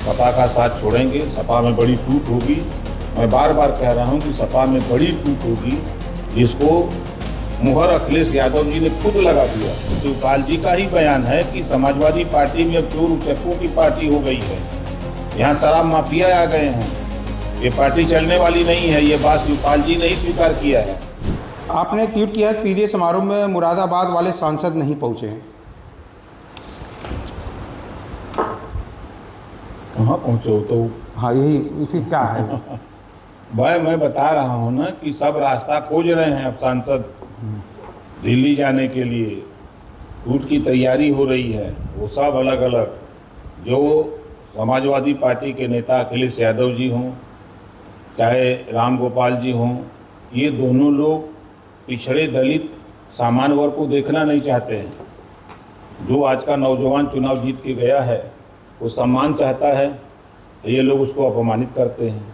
सपा का साथ छोड़ेंगे, सपा में बड़ी टूट होगी। मैं बार बार कह रहा हूं कि सपा में बड़ी टूट होगी, जिसको मुहर अखिलेश यादव जी ने खुद लगा दिया। शिवपाल जी का ही बयान है कि समाजवादी पार्टी में अब चोर उचक्कों की पार्टी हो गई है, यहाँ शराब माफिया आ गए हैं, ये पार्टी चलने वाली नहीं है। ये बात शिवपाल जी ने ही स्वीकार किया है। आपने ट्वीट किया है पीलिया समारोह में मुरादाबाद वाले सांसद नहीं पहुंचे हैं। कहाँ पहुँचो तो? हाँ, यही इसी क्या है? भाई मैं बता रहा हूँ ना कि सब रास्ता खोज रहे हैं अब सांसद दिल्ली जाने के लिए, रूट की तैयारी हो रही है। वो सब अलग अलग, जो समाजवादी पार्टी के नेता अखिलेश यादव जी हों, चाहे राम गोपाल जी हों, ये दोनों लोग पिछड़े दलित सामान्य वर्ग को देखना नहीं चाहते हैं। जो आज का नौजवान चुनाव जीत के गया है वो सम्मान चाहता है, तो ये लोग उसको अपमानित करते हैं।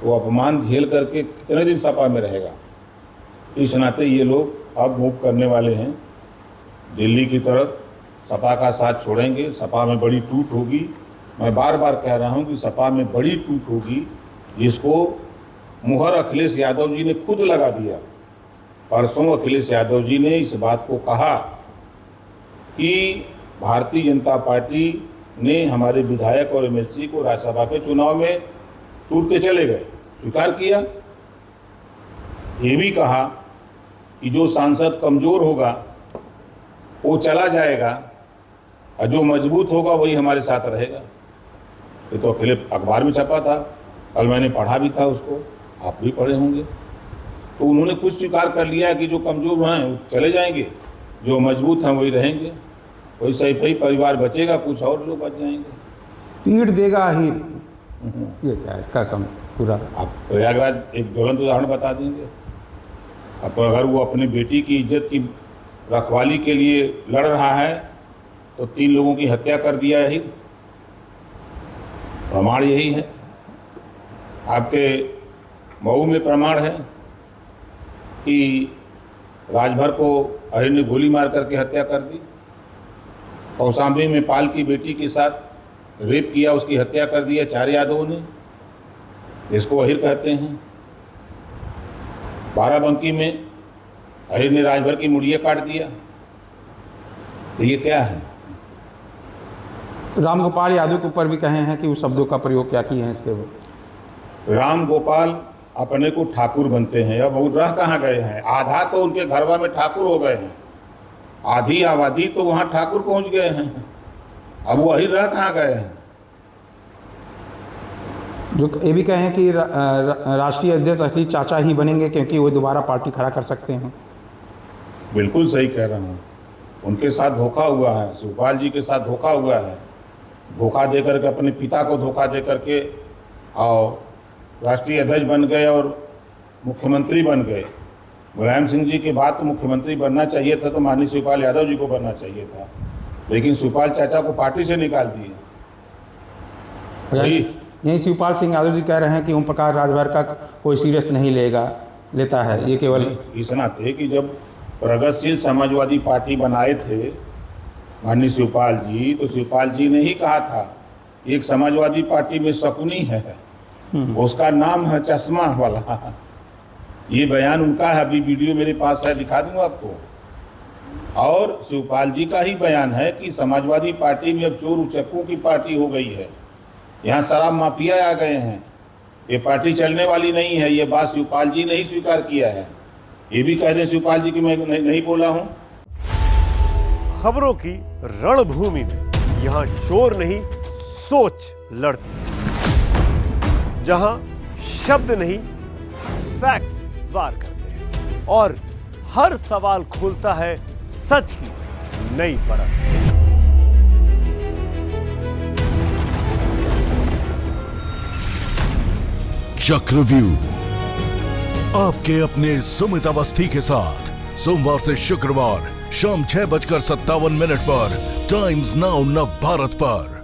वो अपमान झेल करके कितने दिन सपा में रहेगा? इस नाते ये लोग अब मूव करने वाले हैं दिल्ली की तरफ। सपा का साथ छोड़ेंगे, सपा में बड़ी टूट होगी। मैं बार बार कह रहा हूँ कि सपा में बड़ी टूट होगी, जिसको मुहर अखिलेश यादव जी ने खुद लगा दिया। परसों अखिलेश यादव जी ने इस बात को कहा कि भारतीय जनता पार्टी ने हमारे विधायक और एमएलसी को राज्यसभा के चुनाव में टूट के चले गए, स्वीकार किया। ये भी कहा कि जो सांसद कमज़ोर होगा वो चला जाएगा और जो मजबूत होगा वही हमारे साथ रहेगा। ये तो अखिलेश अखबार में छपा था, कल मैंने पढ़ा भी था उसको, आप भी पढ़े होंगे। तो उन्होंने खुद स्वीकार कर लिया कि जो कमज़ोर हैं वो चले जाएंगे, जो मजबूत हैं वही रहेंगे। वही सही परिवार बचेगा, कुछ और लोग बच जाएंगे। पीठ देगा ही, ये क्या है इसका कम पूरा? आप प्रयागराज एक ज्वलंत उदाहरण बता देंगे। अब अगर वो अपनी बेटी की इज्जत की रखवाली के लिए लड़ रहा है तो 3 लोगों की हत्या कर दिया है, प्रमाण यही है। आपके मऊ में प्रमाण है कि राजभर को अहिर ने गोली मार करके हत्या कर दी। कौशाम्बी में पाल की बेटी के साथ रेप किया, उसकी हत्या कर दिया 4 यादवों ने, इसको अहिर कहते हैं। बाराबंकी में अहिर ने राजभर की मुड़िया काट दिया, तो ये क्या है? राम गोपाल यादव के ऊपर भी कहे हैं कि उस शब्दों का प्रयोग क्या किए हैं इसके ऊपर। राम गोपाल अपने को ठाकुर बनते हैं, अब वो रह कहाँ गए हैं? आधा तो उनके घरवा में ठाकुर हो गए हैं, आधी आबादी तो वहाँ ठाकुर पहुँच गए हैं। अब वो अहिर रह कहाँ गए हैं? जो ये भी कहें कि राष्ट्रीय अध्यक्ष अखिलेश चाचा ही बनेंगे क्योंकि वो दोबारा पार्टी खड़ा कर सकते हैं। बिल्कुल सही कह रहा हूँ। उनके साथ धोखा हुआ है, शिवपाल जी के साथ धोखा हुआ है। धोखा दे करके, अपने पिता को धोखा दे करके और राष्ट्रीय अध्यक्ष बन गए और मुख्यमंत्री बन गए। मुलायम सिंह जी के बाद तो मुख्यमंत्री बनना चाहिए था, तो माननीय शिवपाल यादव जी को बनना चाहिए था, लेकिन शिवपाल चाचा को पार्टी से निकाल दिए। यही शिवपाल सिंह यादव जी कह रहे हैं कि ओम प्रकाश राजभर का कोई सीरियस नहीं लेता है, ये केवल इस नाते कि जब प्रगतिशील समाजवादी पार्टी बनाए थे माननीय शिवपाल जी, तो शिवपाल जी ने ही कहा था एक समाजवादी पार्टी में शकुनी है, उसका नाम है चश्मा वाला। ये बयान उनका है, अभी वीडियो मेरे पास है, दिखा दूंगा आपको। और शिवपाल जी का ही बयान है कि समाजवादी पार्टी में अब चोर उचक्कों की पार्टी हो गई है, यहाँ शराब माफिया आ गए हैं, ये पार्टी चलने वाली नहीं है। ये बात शिवपाल जी ने ही स्वीकार किया है। ये भी कह दें शिवपाल जी कि मैं नहीं बोला हूँ। खबरों की रणभूमि में यहाँ शोर नहीं सोच लड़ती है, जहां शब्द नहीं फैक्ट्स वार करते हैं और हर सवाल खोलता है सच की नई परत। चक्रव्यूह आपके अपने सुमित अवस्थी के साथ सोमवार से शुक्रवार शाम 6:57 पर टाइम्स नाउ नव भारत पर।